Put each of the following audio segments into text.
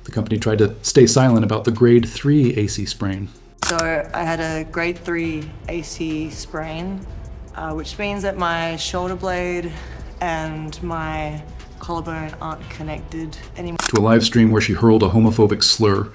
The company tried to stay silent about the grade 3 AC sprain. So I had a grade 3 AC sprain, which means that my shoulder blade and my collarbone aren't connected anymore. To a live stream where she hurled a homophobic slur.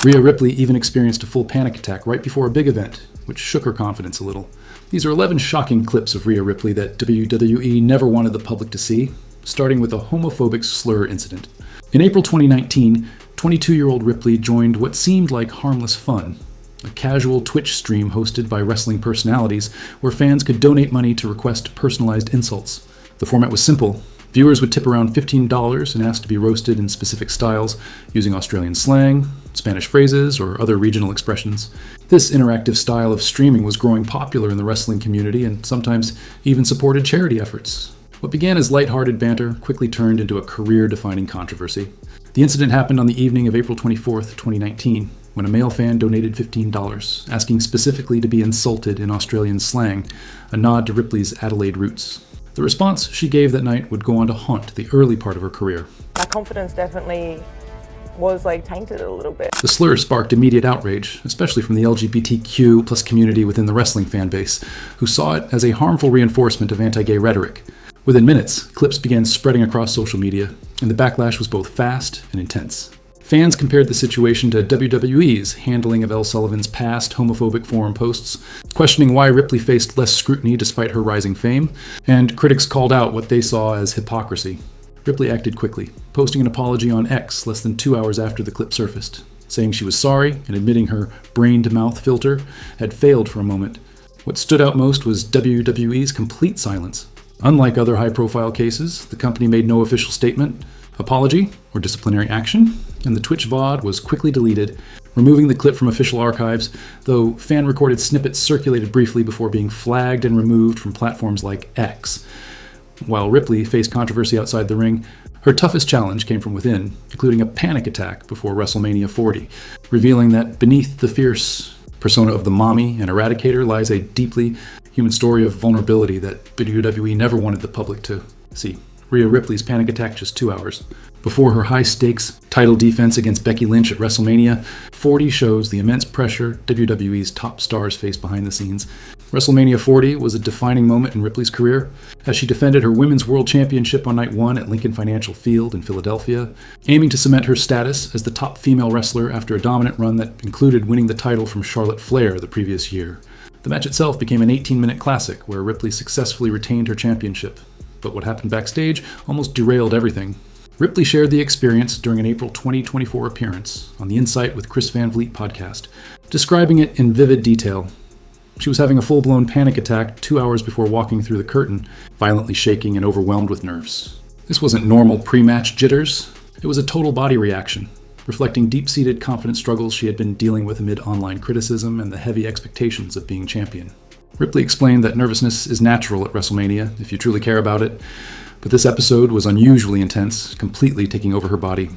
Rhea Ripley even experienced a full panic attack right before a big event, which shook her confidence a little. These are 11 shocking clips of Rhea Ripley that WWE never wanted the public to see, starting with a homophobic slur incident. In April 2019, 22-year-old Ripley joined what seemed like harmless fun, a casual Twitch stream hosted by wrestling personalities where fans could donate money to request personalized insults. The format was simple. Viewers would tip around $15 and ask to be roasted in specific styles, using Australian slang, Spanish phrases, or other regional expressions. This interactive style of streaming was growing popular in the wrestling community and sometimes even supported charity efforts. What began as lighthearted banter quickly turned into a career-defining controversy. The incident happened on the evening of April 24th, 2019, when a male fan donated $15, asking specifically to be insulted in Australian slang, a nod to Ripley's Adelaide roots. The response she gave that night would go on to haunt the early part of her career. My confidence definitely was tainted a little bit. The slur sparked immediate outrage, especially from the LGBTQ plus community within the wrestling fan base, who saw it as a harmful reinforcement of anti-gay rhetoric. Within minutes, clips began spreading across social media, and the backlash was both fast and intense. Fans compared the situation to WWE's handling of Elle Sullivan's past homophobic forum posts, questioning why Ripley faced less scrutiny despite her rising fame, and critics called out what they saw as hypocrisy. Ripley acted quickly, posting an apology on X less than 2 hours after the clip surfaced, saying she was sorry and admitting her brain-to-mouth filter had failed for a moment. What stood out most was WWE's complete silence. Unlike other high-profile cases, the company made no official statement, apology, or disciplinary action, and the Twitch VOD was quickly deleted, removing the clip from official archives, though fan-recorded snippets circulated briefly before being flagged and removed from platforms like X. While Ripley faced controversy outside the ring, her toughest challenge came from within, including a panic attack before WrestleMania 40, revealing that beneath the fierce persona of the mommy and eradicator lies a deeply human story of vulnerability that WWE never wanted the public to see. Rhea Ripley's panic attack just 2 hours. Before her high-stakes title defense against Becky Lynch at WrestleMania, 40 shows the immense pressure WWE's top stars face behind the scenes. WrestleMania 40 was a defining moment in Ripley's career, as she defended her Women's World Championship on Night 1 at Lincoln Financial Field in Philadelphia, aiming to cement her status as the top female wrestler after a dominant run that included winning the title from Charlotte Flair the previous year. The match itself became an 18-minute classic where Ripley successfully retained her championship. But what happened backstage almost derailed everything. Ripley shared the experience during an April 2024 appearance on the Insight with Chris Van Vliet podcast, describing it in vivid detail. She was having a full-blown panic attack 2 hours before walking through the curtain, violently shaking and overwhelmed with nerves. This wasn't normal pre-match jitters. It was a total body reaction, reflecting deep-seated confidence struggles she had been dealing with amid online criticism and the heavy expectations of being champion. Ripley explained that nervousness is natural at WrestleMania if you truly care about it, but this episode was unusually intense, completely taking over her body.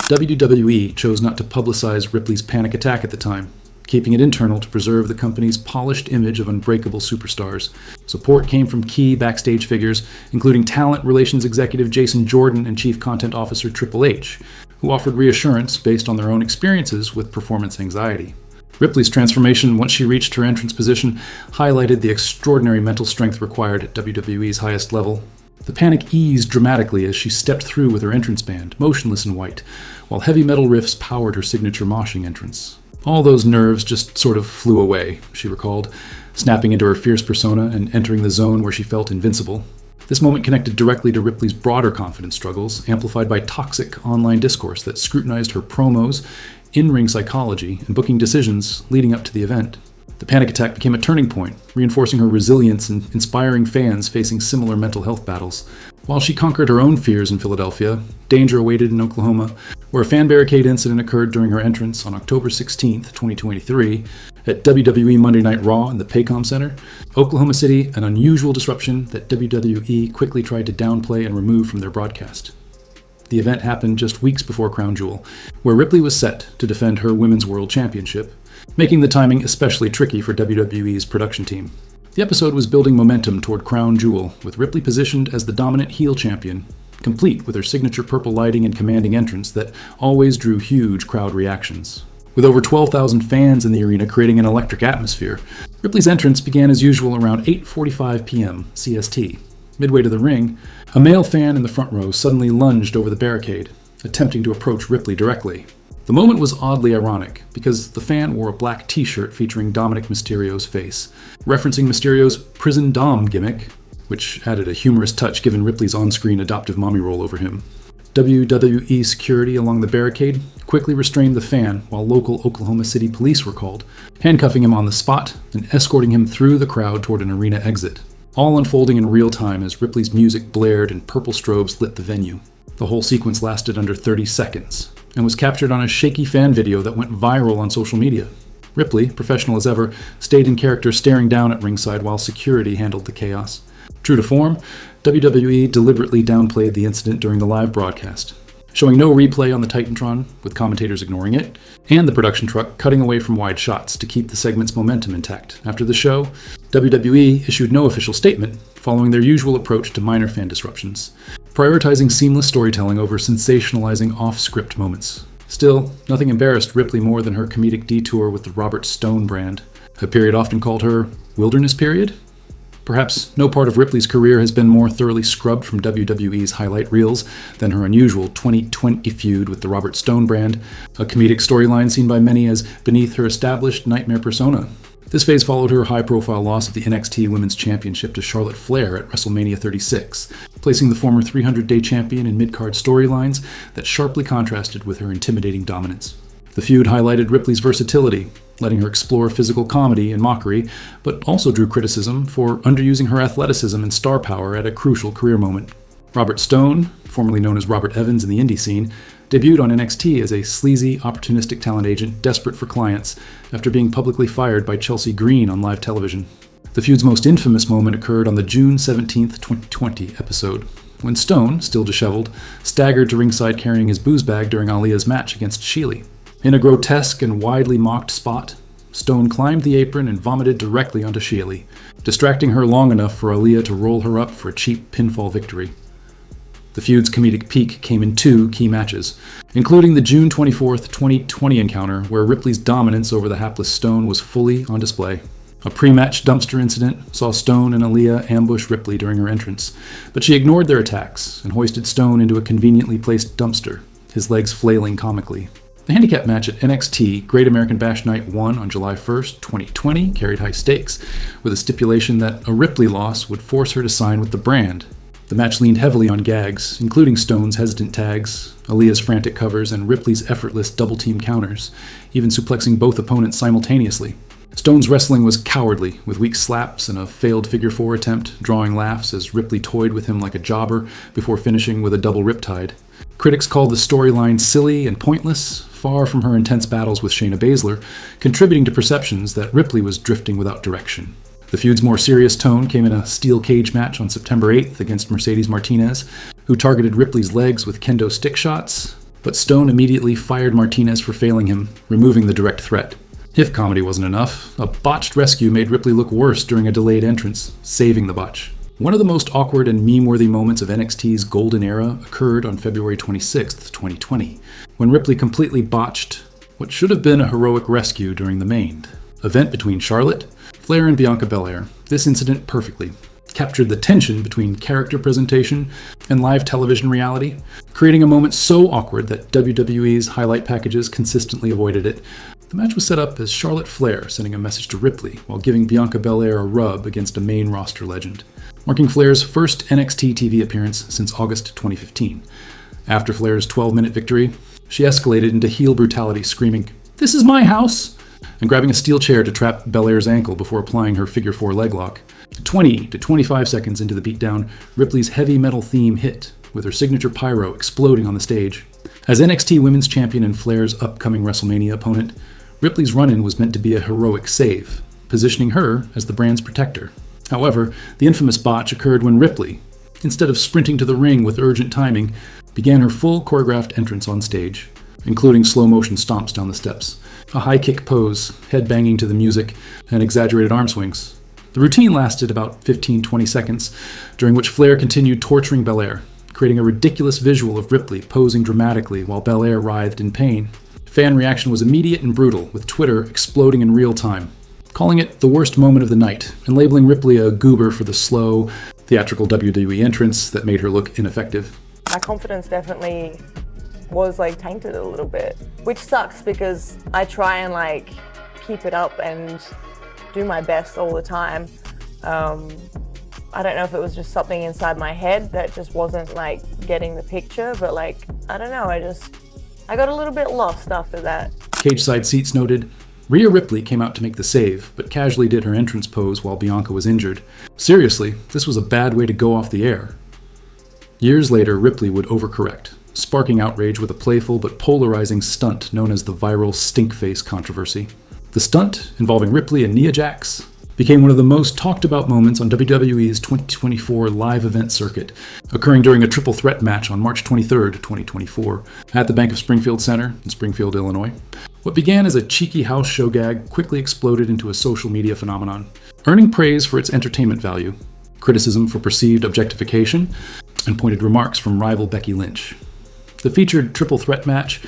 WWE chose not to publicize Ripley's panic attack at the time, keeping it internal to preserve the company's polished image of unbreakable superstars. Support came from key backstage figures, including talent relations executive Jason Jordan and chief content officer Triple H, who offered reassurance based on their own experiences with performance anxiety. Ripley's transformation once she reached her entrance position highlighted the extraordinary mental strength required at WWE's highest level. The panic eased dramatically as she stepped through with her entrance band, motionless in white, while heavy metal riffs powered her signature moshing entrance. All those nerves just sort of flew away, she recalled, snapping into her fierce persona and entering the zone where she felt invincible. This moment connected directly to Ripley's broader confidence struggles, amplified by toxic online discourse that scrutinized her promos, in-ring psychology, and booking decisions leading up to the event. The panic attack became a turning point, reinforcing her resilience and inspiring fans facing similar mental health battles. While she conquered her own fears in Philadelphia, danger awaited in Oklahoma, where a fan barricade incident occurred during her entrance on October 16, 2023, at WWE Monday Night Raw in the Paycom Center. Oklahoma City, an unusual disruption that WWE quickly tried to downplay and remove from their broadcast. The event happened just weeks before Crown Jewel, where Ripley was set to defend her Women's World Championship, making the timing especially tricky for WWE's production team. The episode was building momentum toward Crown Jewel, with Ripley positioned as the dominant heel champion, complete with her signature purple lighting and commanding entrance that always drew huge crowd reactions. With over 12,000 fans in the arena creating an electric atmosphere, Ripley's entrance began as usual around 8:45 p.m. CST. Midway to the ring, a male fan in the front row suddenly lunged over the barricade, attempting to approach Ripley directly. The moment was oddly ironic, because the fan wore a black t-shirt featuring Dominic Mysterio's face, referencing Mysterio's prison dom gimmick, which added a humorous touch given Ripley's on-screen adoptive mommy role over him. WWE security along the barricade quickly restrained the fan while local Oklahoma City police were called, handcuffing him on the spot and escorting him through the crowd toward an arena exit. All unfolding in real time as Ripley's music blared and purple strobes lit the venue. The whole sequence lasted under 30 seconds and was captured on a shaky fan video that went viral on social media. Ripley, professional as ever, stayed in character staring down at ringside while security handled the chaos. True to form, WWE deliberately downplayed the incident during the live broadcast, showing no replay on the Titantron, with commentators ignoring it, and the production truck cutting away from wide shots to keep the segment's momentum intact. After the show, WWE issued no official statement, following their usual approach to minor fan disruptions, prioritizing seamless storytelling over sensationalizing off-script moments. Still, nothing embarrassed Ripley more than her comedic detour with the Robert Stone brand, a period often called her wilderness period. Perhaps no part of Ripley's career has been more thoroughly scrubbed from WWE's highlight reels than her unusual 2020 feud with the Robert Stone brand, a comedic storyline seen by many as beneath her established nightmare persona. This phase followed her high-profile loss of the NXT Women's Championship to Charlotte Flair at WrestleMania 36, placing the former 300-day champion in mid-card storylines that sharply contrasted with her intimidating dominance. The feud highlighted Ripley's versatility, letting her explore physical comedy and mockery, but also drew criticism for underusing her athleticism and star power at a crucial career moment. Robert Stone, formerly known as Robert Evans in the indie scene, debuted on NXT as a sleazy, opportunistic talent agent desperate for clients after being publicly fired by Chelsea Green on live television. The feud's most infamous moment occurred on the June 17, 2020 episode, when Stone, still disheveled, staggered to ringside carrying his booze bag during Aaliyah's match against Sheely. In a grotesque and widely mocked spot, Stone climbed the apron and vomited directly onto Sheely, distracting her long enough for Aaliyah to roll her up for a cheap pinfall victory. The feud's comedic peak came in two key matches, including the June 24, 2020 encounter where Ripley's dominance over the hapless Stone was fully on display. A pre-match dumpster incident saw Stone and Aaliyah ambush Ripley during her entrance, but she ignored their attacks and hoisted Stone into a conveniently placed dumpster, his legs flailing comically. The handicap match at NXT Great American Bash Night 1 on July 1st, 2020 carried high stakes, with a stipulation that a Ripley loss would force her to sign with the brand. The match leaned heavily on gags, including Stone's hesitant tags, Aaliyah's frantic covers, and Ripley's effortless double-team counters, even suplexing both opponents simultaneously. Stone's wrestling was cowardly, with weak slaps and a failed figure four attempt, drawing laughs as Ripley toyed with him like a jobber before finishing with a double riptide. Critics called the storyline silly and pointless, far from her intense battles with Shayna Baszler, contributing to perceptions that Ripley was drifting without direction. The feud's more serious tone came in a steel cage match on September 8th against Mercedes Martinez, who targeted Ripley's legs with kendo stick shots, but Stone immediately fired Martinez for failing him, removing the direct threat. If comedy wasn't enough, a botched rescue made Ripley look worse during a delayed entrance, saving the botch. One of the most awkward and meme-worthy moments of NXT's golden era occurred on February 26, 2020, when Ripley completely botched what should have been a heroic rescue during the main event between Charlotte, Flair, and Bianca Belair. This incident perfectly captured the tension between character presentation and live television reality, creating a moment so awkward that WWE's highlight packages consistently avoided it. The match was set up as Charlotte Flair sending a message to Ripley while giving Bianca Belair a rub against a main roster legend, marking Flair's first NXT TV appearance since August 2015. After Flair's 12-minute victory, she escalated into heel brutality, screaming, "This is my house!" and grabbing a steel chair to trap Belair's ankle before applying her figure four leg lock. 20 to 25 seconds into the beatdown, Ripley's heavy metal theme hit, with her signature pyro exploding on the stage. As NXT Women's Champion and Flair's upcoming WrestleMania opponent, Ripley's run-in was meant to be a heroic save, positioning her as the brand's protector. However, the infamous botch occurred when Ripley, instead of sprinting to the ring with urgent timing, began her full choreographed entrance on stage, including slow-motion stomps down the steps, a high-kick pose, head-banging to the music, and exaggerated arm swings. The routine lasted about 15-20 seconds, during which Flair continued torturing Belair, creating a ridiculous visual of Ripley posing dramatically while Belair writhed in pain. Fan reaction was immediate and brutal, with Twitter exploding in real time, calling it the worst moment of the night, and labeling Ripley a goober for the slow, theatrical WWE entrance that made her look ineffective. My confidence definitely was tainted a little bit, which sucks because I try and keep it up and do my best all the time. I don't know if it was just something inside my head that just wasn't getting the picture, but I don't know, I got a little bit lost after that. Cage Side Seats noted, Rhea Ripley came out to make the save, but casually did her entrance pose while Bianca was injured. Seriously, this was a bad way to go off the air. Years later, Ripley would overcorrect, sparking outrage with a playful but polarizing stunt known as the viral stinkface controversy. The stunt, involving Ripley and Nia Jax, became one of the most talked about moments on WWE's 2024 live event circuit, occurring during a triple threat match on March 23, 2024, at the Bank of Springfield Center in Springfield, Illinois. What began as a cheeky house show gag quickly exploded into a social media phenomenon, earning praise for its entertainment value, criticism for perceived objectification, and pointed remarks from rival Becky Lynch. The featured triple threat match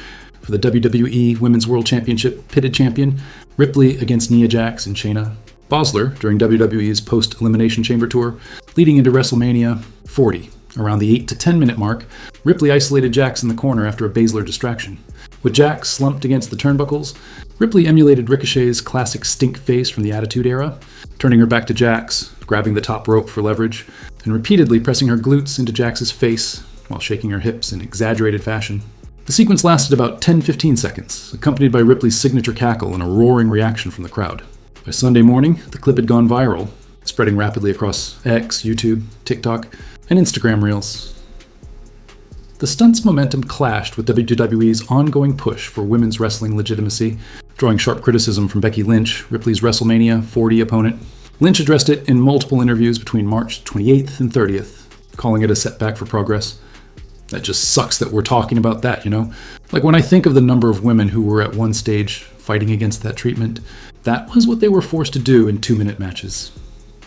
for the WWE Women's World Championship pitted champion Ripley against Nia Jax and Shayna Baszler during WWE's post-Elimination Chamber tour, leading into WrestleMania 40. Around the 8 to 10 minute mark, Ripley isolated Jax in the corner after a Baszler distraction. With Jax slumped against the turnbuckles, Ripley emulated Ricochet's classic stink face from the Attitude Era, turning her back to Jax, grabbing the top rope for leverage, and repeatedly pressing her glutes into Jax's face while shaking her hips in exaggerated fashion. The sequence lasted about 10-15 seconds, accompanied by Ripley's signature cackle and a roaring reaction from the crowd. By Sunday morning, the clip had gone viral, spreading rapidly across X, YouTube, TikTok, and Instagram Reels. The stunt's momentum clashed with WWE's ongoing push for women's wrestling legitimacy, drawing sharp criticism from Becky Lynch, Ripley's WrestleMania 40 opponent. Lynch addressed it in multiple interviews between March 28th and 30th, calling it a setback for progress. That just sucks that we're talking about that, you know? When I think of the number of women who were at one stage fighting against that treatment, that was what they were forced to do in 2-minute matches.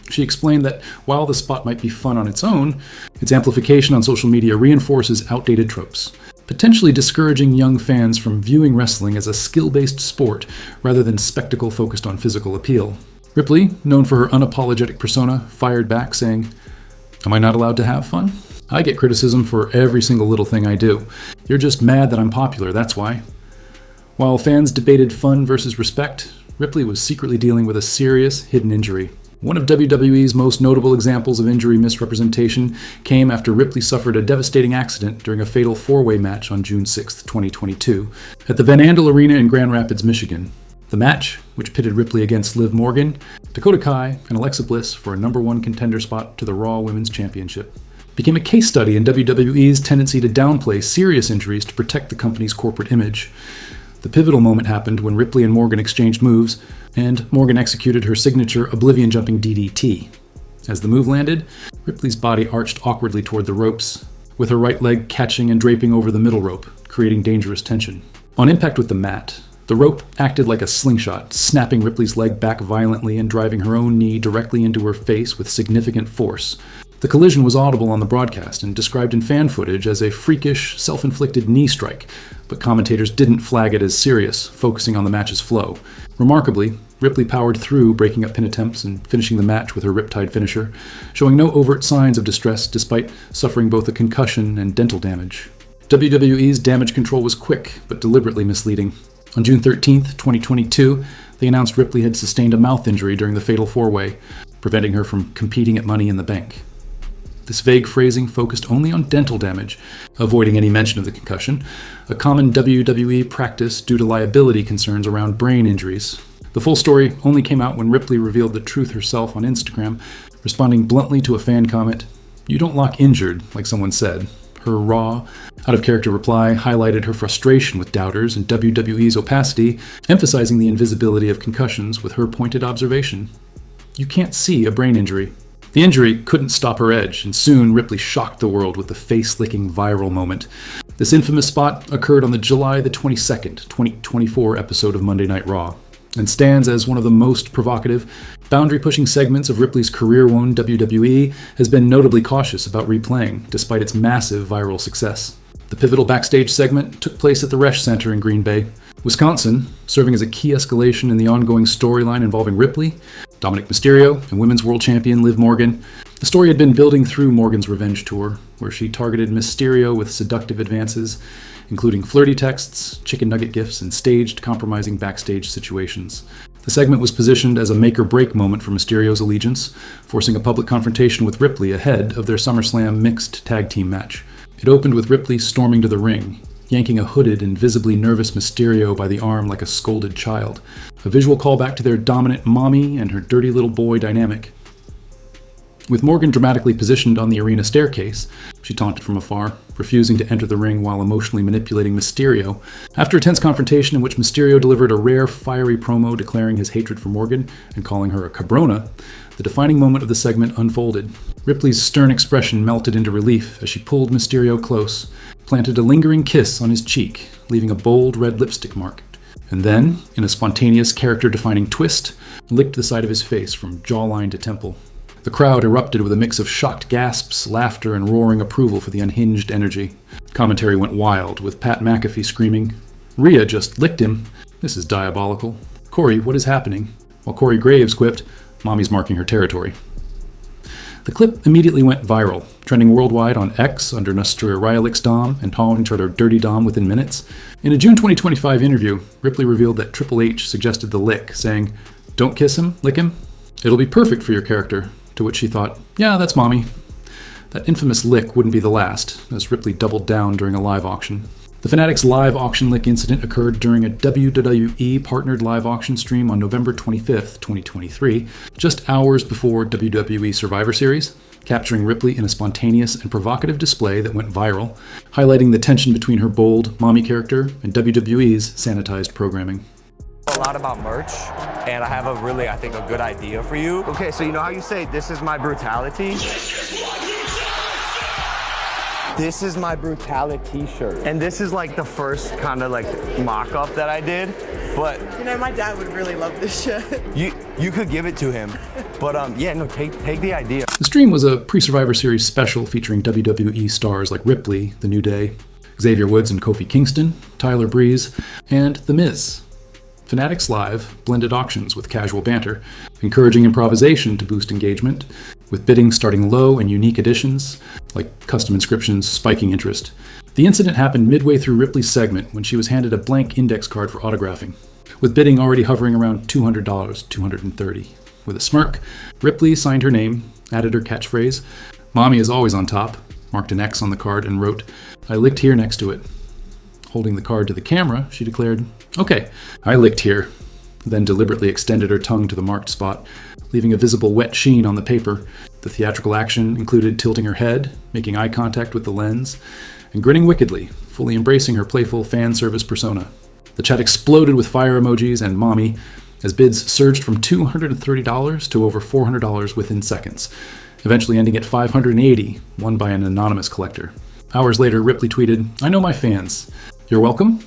She explained that while the spot might be fun on its own, its amplification on social media reinforces outdated tropes, potentially discouraging young fans from viewing wrestling as a skill-based sport rather than spectacle focused on physical appeal. Ripley, known for her unapologetic persona, fired back saying, "Am I not allowed to have fun? I get criticism for every single little thing I do. You're just mad that I'm popular, that's why." While fans debated fun versus respect, Ripley was secretly dealing with a serious hidden injury. One of WWE's most notable examples of injury misrepresentation came after Ripley suffered a devastating accident during a fatal four-way match on June 6, 2022, at the Van Andel Arena in Grand Rapids, Michigan. The match, which pitted Ripley against Liv Morgan, Dakota Kai, and Alexa Bliss for a #1 contender spot to the Raw Women's Championship, became a case study in WWE's tendency to downplay serious injuries to protect the company's corporate image. The pivotal moment happened when Ripley and Morgan exchanged moves, and Morgan executed her signature oblivion-jumping DDT. As the move landed, Ripley's body arched awkwardly toward the ropes, with her right leg catching and draping over the middle rope, creating dangerous tension. On impact with the mat, the rope acted like a slingshot, snapping Ripley's leg back violently and driving her own knee directly into her face with significant force. The collision was audible on the broadcast and described in fan footage as a freakish, self-inflicted knee strike, but commentators didn't flag it as serious, focusing on the match's flow. Remarkably, Ripley powered through, breaking up pin attempts and finishing the match with her riptide finisher, showing no overt signs of distress despite suffering both a concussion and dental damage. WWE's damage control was quick, but deliberately misleading. On June 13, 2022, they announced Ripley had sustained a mouth injury during the fatal four-way, preventing her from competing at Money in the Bank. This vague phrasing focused only on dental damage, avoiding any mention of the concussion, a common WWE practice due to liability concerns around brain injuries. The full story only came out when Ripley revealed the truth herself on Instagram, responding bluntly to a fan comment, "You don't look injured," like someone said. Her raw, out-of-character reply highlighted her frustration with doubters and WWE's opacity, emphasizing the invisibility of concussions with her pointed observation. "You can't see a brain injury. The injury couldn't stop her edge, and soon Ripley shocked the world with the face-licking viral moment. This infamous spot occurred on the July the 22nd, 2024 episode of Monday Night Raw, and stands as one of the most provocative, boundary-pushing segments of Ripley's career when WWE has been notably cautious about replaying, despite its massive viral success. The pivotal backstage segment took place at the Resch Center in Green Bay, Wisconsin, serving as a key escalation in the ongoing storyline involving Ripley, Dominic Mysterio, and Women's World Champion Liv Morgan. The story had been building through Morgan's revenge tour, where she targeted Mysterio with seductive advances, including flirty texts, chicken nugget gifts, and staged compromising backstage situations. The segment was positioned as a make-or-break moment for Mysterio's allegiance, forcing a public confrontation with Ripley ahead of their SummerSlam mixed tag team match. It opened with Ripley storming to the ring, yanking a hooded and visibly nervous Mysterio by the arm like a scolded child, a visual callback to their dominant mommy and her dirty little boy dynamic. With Morgan dramatically positioned on the arena staircase, she taunted from afar, refusing to enter the ring while emotionally manipulating Mysterio. After a tense confrontation in which Mysterio delivered a rare, fiery promo declaring his hatred for Morgan and calling her a cabrona, the defining moment of the segment unfolded. Ripley's stern expression melted into relief as she pulled Mysterio close, planted a lingering kiss on his cheek, leaving a bold red lipstick mark, and then, in a spontaneous character-defining twist, licked the side of his face from jawline to temple. The crowd erupted with a mix of shocked gasps, laughter, and roaring approval for the unhinged energy. Commentary went wild, with Pat McAfee screaming, "Rhea just licked him. This is diabolical. Corey, what is happening?" While Corey Graves quipped, "Mommy's marking her territory." The clip immediately went viral, trending worldwide on X under Nostria Rylix Dom and calling to her Dirty Dom within minutes. In a June 2025 interview, Ripley revealed that Triple H suggested the lick, saying, "Don't kiss him, lick him. It'll be perfect for your character." To which she thought, "Yeah, that's mommy." That infamous lick wouldn't be the last, as Ripley doubled down during a live auction. The Fanatics live auction lick incident occurred during a WWE partnered live auction stream on November 25th, 2023, just hours before WWE Survivor Series, capturing Ripley in a spontaneous and provocative display that went viral, highlighting the tension between her bold mommy character and WWE's sanitized programming. A lot about merch, and I have I think, a good idea for you. Okay, so you know how you say, "This is my brutality"? This is my brutality shirt. And this is like the first kind of like mock-up that I did, but... You know, my dad would really love this shirt. You could give it to him, but yeah, no, take the idea. The stream was a pre-Survivor Series special featuring WWE stars like Ripley, The New Day, Xavier Woods and Kofi Kingston, Tyler Breeze, and The Miz. Fanatics Live blended auctions with casual banter, encouraging improvisation to boost engagement, with bidding starting low and unique additions, like custom inscriptions, spiking interest. The incident happened midway through Ripley's segment when she was handed a blank index card for autographing, with bidding already hovering around $200, $230. With a smirk, Ripley signed her name, added her catchphrase, "Mommy is always on top," marked an X on the card, and wrote, "I licked here" next to it. Holding the card to the camera, she declared, "Okay, I licked here," then deliberately extended her tongue to the marked spot, leaving a visible wet sheen on the paper. The theatrical action included tilting her head, making eye contact with the lens, and grinning wickedly, fully embracing her playful fan service persona. The chat exploded with fire emojis and mommy, as bids surged from $230 to over $400 within seconds, eventually ending at $580, won by an anonymous collector. Hours later, Ripley tweeted, "I know my fans. You're welcome,"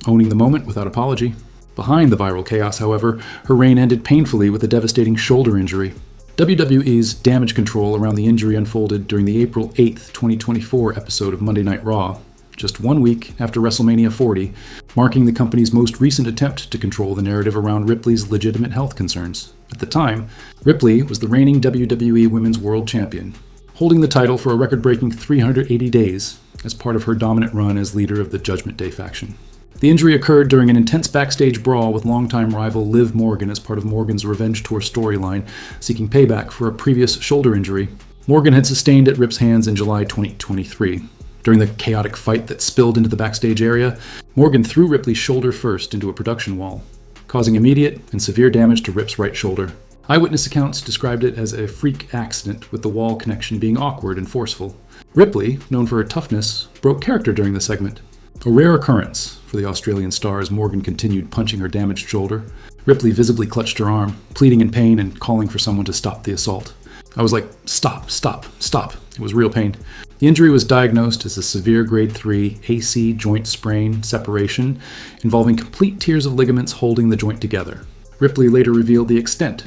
owning the moment without apology. Behind the viral chaos, however, her reign ended painfully with a devastating shoulder injury. WWE's damage control around the injury unfolded during the April 8th, 2024 episode of Monday Night Raw, just 1 week after WrestleMania 40, marking the company's most recent attempt to control the narrative around Ripley's legitimate health concerns. At the time, Ripley was the reigning WWE Women's World Champion, holding the title for a record-breaking 380 days as part of her dominant run as leader of the Judgment Day faction. The injury occurred during an intense backstage brawl with longtime rival Liv Morgan as part of Morgan's Revenge Tour storyline, seeking payback for a previous shoulder injury Morgan had sustained at Rip's hands in July 2023. During the chaotic fight that spilled into the backstage area, Morgan threw Ripley's shoulder first into a production wall, causing immediate and severe damage to Rip's right shoulder. Eyewitness accounts described it as a freak accident, with the wall connection being awkward and forceful. Ripley, known for her toughness, broke character during the segment. A rare occurrence for the Australian star as Morgan continued punching her damaged shoulder. Ripley visibly clutched her arm, pleading in pain and calling for someone to stop the assault. I was like, stop, stop, stop. It was real pain. The injury was diagnosed as a severe grade 3 AC joint sprain separation involving complete tears of ligaments holding the joint together. Ripley later revealed the extent.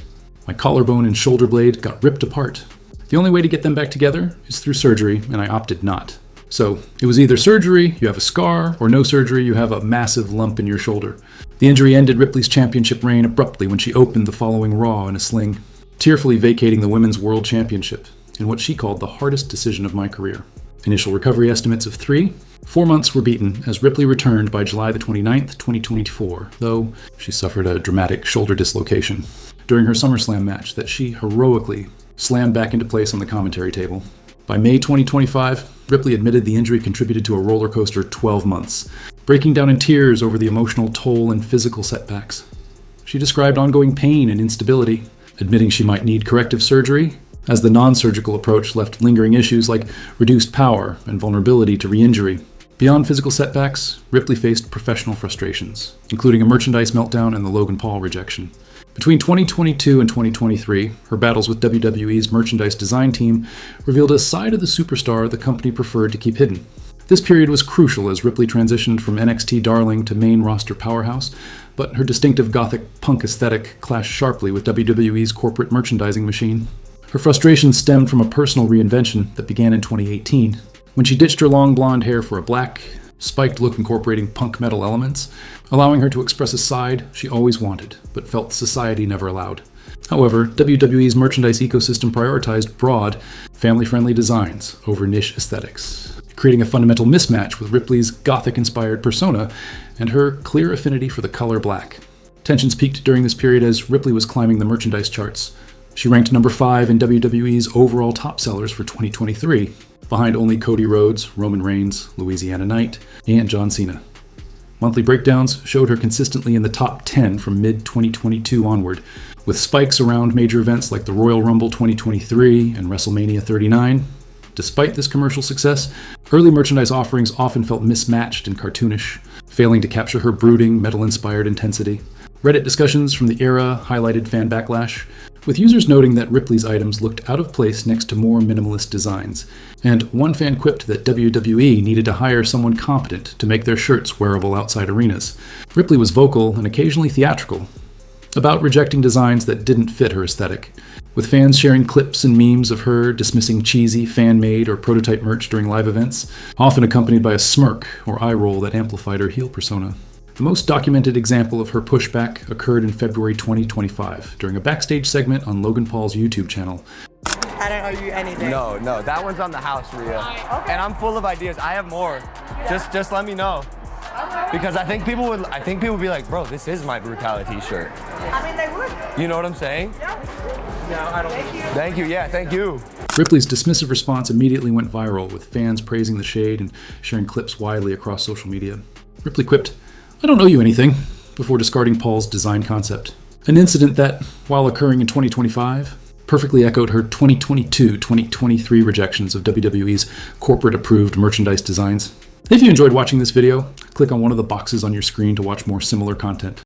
My collarbone and shoulder blade got ripped apart. The only way to get them back together is through surgery, and I opted not. So it was either surgery, you have a scar, or no surgery, you have a massive lump in your shoulder. The injury ended Ripley's championship reign abruptly when she opened the following Raw in a sling, tearfully vacating the Women's World Championship in what she called the hardest decision of my career. Initial recovery estimates of 3. 4 months were beaten as Ripley returned by July the 29th, 2024, though she suffered a dramatic shoulder dislocation during her SummerSlam match that she heroically slammed back into place on the commentary table. By May 2025, Ripley admitted the injury contributed to a roller coaster 12 months, breaking down in tears over the emotional toll and physical setbacks. She described ongoing pain and instability, admitting she might need corrective surgery, as the non-surgical approach left lingering issues like reduced power and vulnerability to re-injury. Beyond physical setbacks, Ripley faced professional frustrations, including a merchandise meltdown and the Logan Paul rejection. Between 2022 and 2023, her battles with WWE's merchandise design team revealed a side of the superstar the company preferred to keep hidden. This period was crucial as Ripley transitioned from NXT darling to main roster powerhouse, but her distinctive gothic punk aesthetic clashed sharply with WWE's corporate merchandising machine. Her frustration stemmed from a personal reinvention that began in 2018, when she ditched her long blonde hair for a black, spiked look incorporating punk metal elements, allowing her to express a side she always wanted, but felt society never allowed. However, WWE's merchandise ecosystem prioritized broad, family-friendly designs over niche aesthetics, creating a fundamental mismatch with Ripley's gothic-inspired persona and her clear affinity for the color black. Tensions peaked during this period as Ripley was climbing the merchandise charts. She ranked number 5 in WWE's overall top sellers for 2023, behind only Cody Rhodes, Roman Reigns, Louisiana Knight, and John Cena. Monthly breakdowns showed her consistently in the top 10 from mid-2022 onward, with spikes around major events like the Royal Rumble 2023 and WrestleMania 39. Despite this commercial success, early merchandise offerings often felt mismatched and cartoonish, failing to capture her brooding, metal-inspired intensity. Reddit discussions from the era highlighted fan backlash, with users noting that Ripley's items looked out of place next to more minimalist designs, and one fan quipped that WWE needed to hire someone competent to make their shirts wearable outside arenas. Ripley was vocal and occasionally theatrical about rejecting designs that didn't fit her aesthetic, with fans sharing clips and memes of her dismissing cheesy, fan-made, or prototype merch during live events, often accompanied by a smirk or eye roll that amplified her heel persona. The most documented example of her pushback occurred in February 2025 during a backstage segment on Logan Paul's YouTube channel. I don't owe you anything. No, that one's on the house, Rhea. Okay. And I'm full of ideas. I have more. Just let me know. Because I think people would be like, bro, this is my brutality shirt. I mean, they would. You know what I'm saying? No, I don't. Thank you. Yeah, thank you. Ripley's dismissive response immediately went viral, with fans praising the shade and sharing clips widely across social media. Ripley quipped, "I don't owe you anything," before discarding Paul's design concept. An incident that, while occurring in 2025, perfectly echoed her 2022-2023 rejections of WWE's corporate-approved merchandise designs. If you enjoyed watching this video, click on one of the boxes on your screen to watch more similar content.